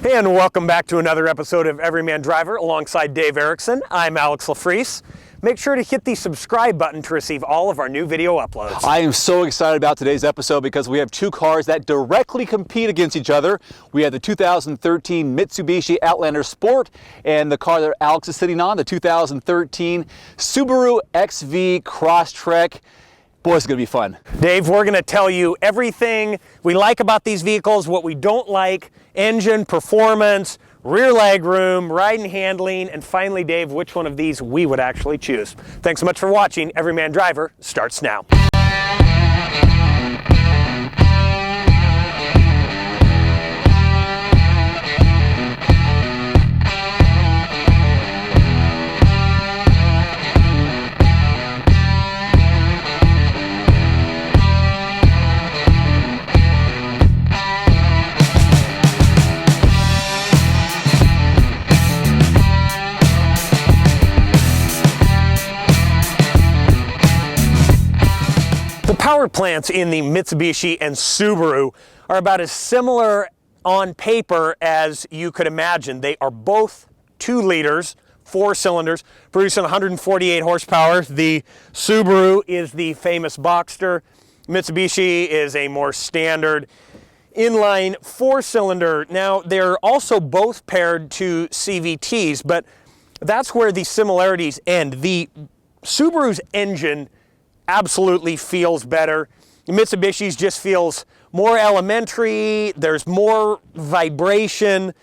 And welcome back to another episode of Everyman Driver alongside Dave Erickson. I'm Alex LaFreese. Make sure to hit the subscribe button to receive all of our new video uploads. I am so excited about today's episode because we have two cars that directly compete against each other. We have the 2013 Mitsubishi Outlander Sport and the car that Alex is sitting on, the 2013 Subaru XV Crosstrek. Boy, it's going to be fun. Dave, we're going to tell you everything we like about these vehicles, what we don't like, engine, performance, rear leg room, ride and handling, and finally, Dave, which one of these we would actually choose. Thanks so much for watching. Everyman Driver starts now. The power plants in the Mitsubishi and Subaru are about as similar on paper as you could imagine. They are both 2 liters, 4 cylinders, producing 148 horsepower. The Subaru is the famous Boxster. Mitsubishi is a more standard inline 4-cylinder. Now, they're also both paired to CVTs, but that's where the similarities end. The Subaru's engine absolutely feels better. Mitsubishi's just feels more elementary, there's more vibration,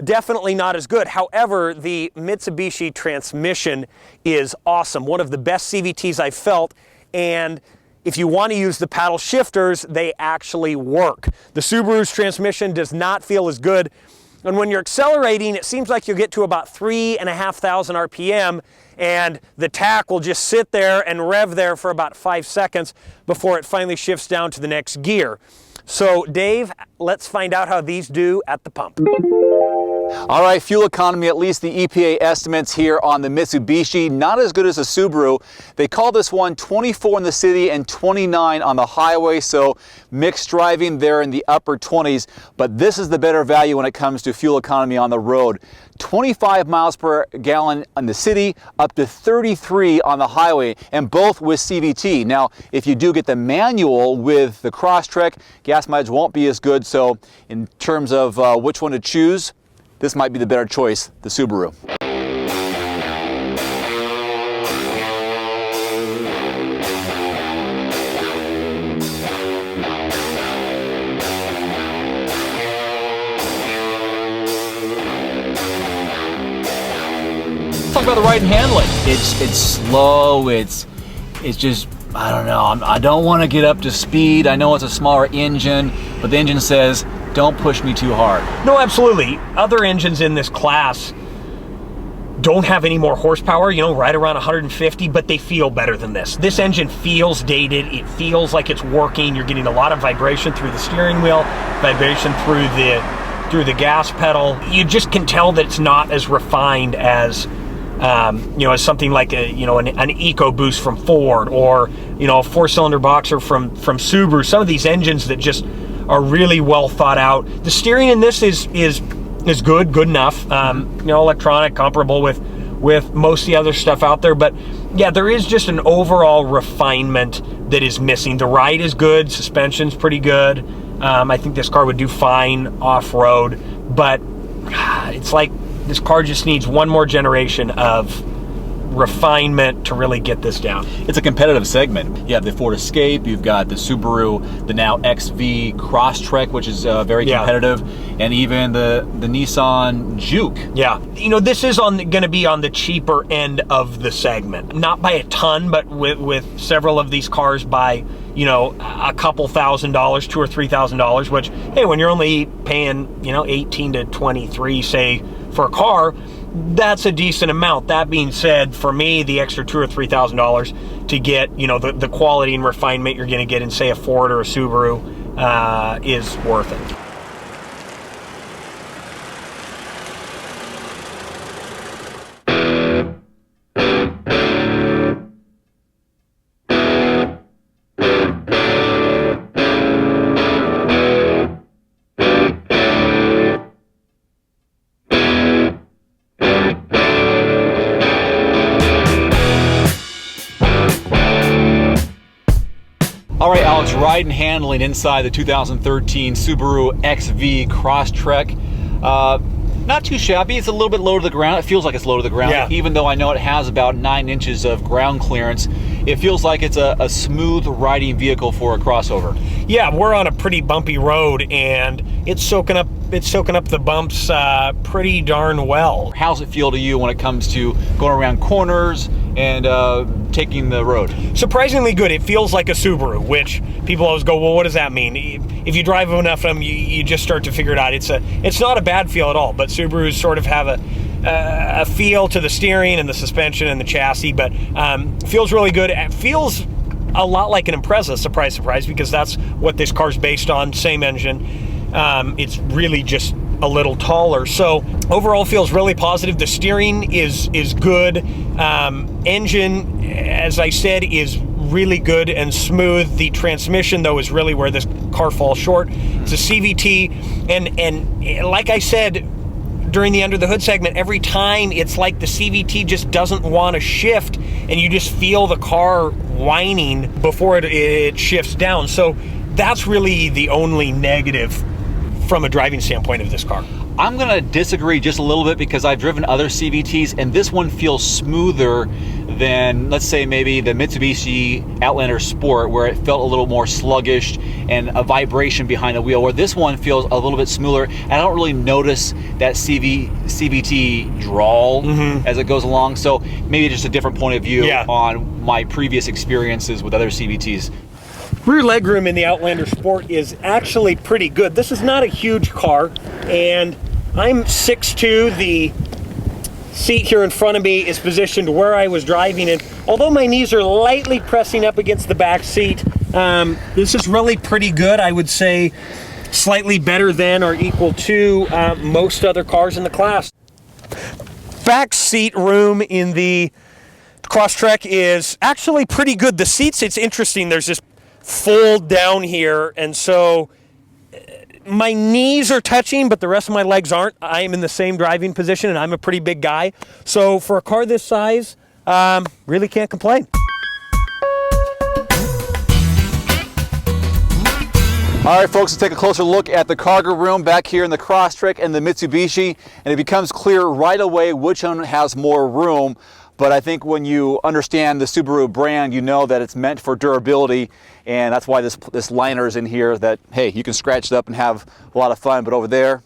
definitely not as good. However, the Mitsubishi transmission is awesome, one of the best CVTs I've felt, and if you want to use the paddle shifters, they actually work. The Subaru's transmission does not feel as good, and when you're accelerating, it seems like you'll get to about 3,500 RPM, and the tach will just sit there and rev there for about 5 seconds before it finally shifts down to the next gear. So Dave, let's find out how these do at the pump. All right, fuel economy, at least the EPA estimates here on the Mitsubishi, not as good as the Subaru. They call this one 24 in the city and 29 on the highway, so mixed driving there in the upper 20s. But this is the better value when it comes to fuel economy on the road. 25 miles per gallon in the city, up to 33 on the highway, and both with CVT. Now, if you do get the manual with the Crosstrek, gas mileage won't be as good, so in terms of which one to choose, this might be the better choice, the Subaru. Talk about the ride and handling. It's slow. It's just, I don't know. I don't want to get up to speed. I know it's a smaller engine, but the engine says, don't push me too hard. No, absolutely. Other engines in this class don't have any more horsepower, you know, right around 150, but they feel better than this. This engine feels dated. It feels like it's working. You're getting a lot of vibration through the steering wheel, vibration through the gas pedal. You just can tell that it's not as refined as you know, as something like an EcoBoost from Ford, or you know, a 4-cylinder Boxer from Subaru. Some of these engines that just are really well thought out. The steering in this is good enough. You know, electronic, comparable with most of the other stuff out there. But yeah, there is just an overall refinement that is missing. The ride is good, suspension's pretty good. I think this car would do fine off-road, but it's like this car just needs one more generation of refinement to really get this down. It's a competitive segment. You have the Ford Escape, you've got the Subaru, the now XV Crosstrek, which is very competitive, and even the Nissan Juke. Yeah, you know, this is going to be on the cheaper end of the segment. Not by a ton, but with several of these cars by, you know, a couple $1,000, $2,000 or $3,000, which, hey, when you're only paying, you know, 18 to 23, say, for a car, that's a decent amount. That being said, for me, the extra $2,000 or $3,000 to get, you know, the quality and refinement you're going to get in, say, a Ford or a Subaru is worth it. ride and handling inside the 2013 Subaru XV Crosstrek. Not too shabby. It's a little bit low to the ground. It feels like it's low to the ground, yeah. Even though I know it has about 9 inches of ground clearance. It feels like it's a smooth riding vehicle for a crossover. Yeah, we're on a pretty bumpy road, and it's soaking up the bumps pretty darn well. How's it feel to you when it comes to going around corners and taking the road? Surprisingly good. It feels like a Subaru, which people always go, well, what does that mean? If you drive enough of them, you just start to figure it out. It's not a bad feel at all, but Subarus sort of have a feel to the steering and the suspension and the chassis, but feels really good. It feels a lot like an Impreza, surprise, surprise, because that's what this car's based on, same engine. It's really just a little taller. So overall feels really positive. The steering is good. Engine, as I said, is really good and smooth. The transmission, though, is really where this car falls short. It's a CVT, and like I said during the under the hood segment, every time it's like the CVT just doesn't want to shift, and you just feel the car whining before it shifts down. So that's really the only negative from a driving standpoint of this car. I'm going to disagree just a little bit because I've driven other CVTs and this one feels smoother than, let's say, maybe the Mitsubishi Outlander Sport, where it felt a little more sluggish and a vibration behind the wheel, where this one feels a little bit smoother. And I don't really notice that CVT drawl as it goes along. So maybe just a different point of view on my previous experiences with other CVTs. Rear legroom in the Outlander Sport is actually pretty good. This is not a huge car, and I'm 6'2". The seat here in front of me is positioned where I was driving, and although my knees are lightly pressing up against the back seat, this is really pretty good. I would say slightly better than or equal to most other cars in the class. Back seat room in the Crosstrek is actually pretty good. The seats, it's interesting, there's this fold down here, and so my knees are touching, but the rest of my legs aren't. I am in the same driving position, and I'm a pretty big guy. So for a car this size, really can't complain. All right, folks, let's take a closer look at the cargo room back here in the Crosstrek and the Mitsubishi, and it becomes clear right away which one has more room. But I think when you understand the Subaru brand, you know that it's meant for durability, and that's why this liner is in here that, hey, you can scratch it up and have a lot of fun, but over there,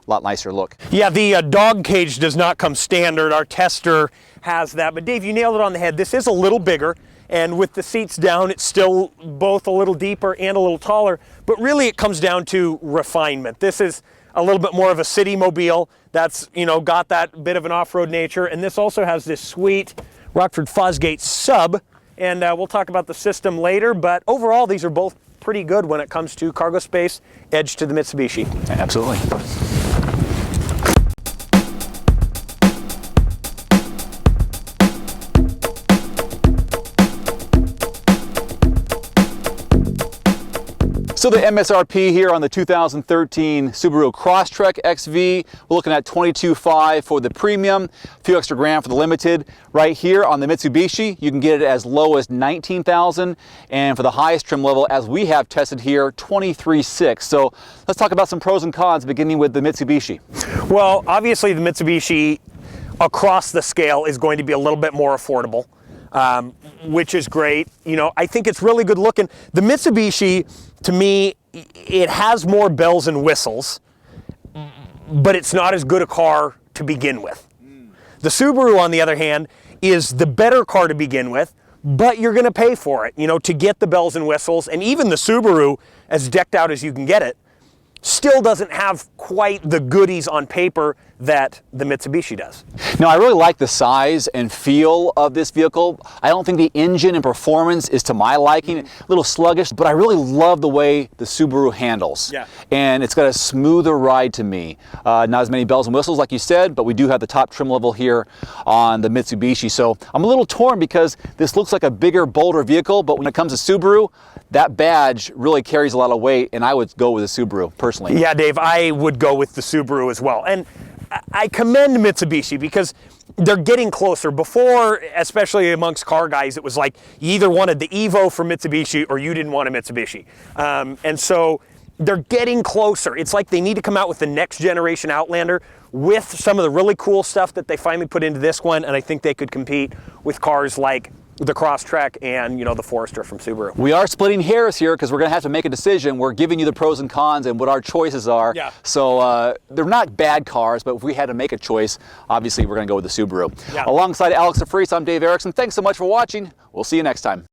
a lot nicer look. Yeah, the dog cage does not come standard. Our tester has that, but Dave, you nailed it on the head. This is a little bigger, and with the seats down, it's still both a little deeper and a little taller, but really it comes down to refinement. This is a little bit more of a city mobile that's, you know, got that bit of an off-road nature, and this also has this sweet Rockford Fosgate sub, and we'll talk about the system later, but overall these are both pretty good when it comes to cargo space, edge to the Mitsubishi. Absolutely. So the MSRP here on the 2013 Subaru Crosstrek XV, we're looking at $22,500 for the premium, a few extra grand for the limited. Right here on the Mitsubishi, you can get it as low as $19,000, and for the highest trim level, as we have tested here, $23,600. So let's talk about some pros and cons, beginning with the Mitsubishi. Well, obviously the Mitsubishi across the scale is going to be a little bit more affordable. Which is great. You know, I think it's really good looking. The Mitsubishi, to me, it has more bells and whistles, but it's not as good a car to begin with. The Subaru, on the other hand, is the better car to begin with, but you're going to pay for it, you know, to get the bells and whistles. And even the Subaru, as decked out as you can get it, still doesn't have quite the goodies on paper that the Mitsubishi does. Now, I really like the size and feel of this vehicle. I don't think the engine and performance is to my liking. A little sluggish, but I really love the way the Subaru handles. Yeah. And it's got a smoother ride to me. Not as many bells and whistles, like you said, but we do have the top trim level here on the Mitsubishi. So I'm a little torn because this looks like a bigger, bolder vehicle, but when it comes to Subaru, that badge really carries a lot of weight, and I would go with the Subaru, personally. Yeah, Dave, I would go with the Subaru as well. And I commend Mitsubishi because they're getting closer. Before, especially amongst car guys, it was like you either wanted the Evo from Mitsubishi or you didn't want a Mitsubishi. And so they're getting closer. It's like they need to come out with the next generation Outlander with some of the really cool stuff that they finally put into this one, and I think they could compete with cars like the Crosstrek and, you know, the Forester from Subaru. We are splitting hairs here because we're going to have to make a decision. We're giving you the pros and cons and what our choices are. Yeah. So they're not bad cars, but if we had to make a choice, obviously we're going to go with the Subaru. Yeah. Alongside Alex DeFries, I'm Dave Erickson. Thanks so much for watching. We'll see you next time.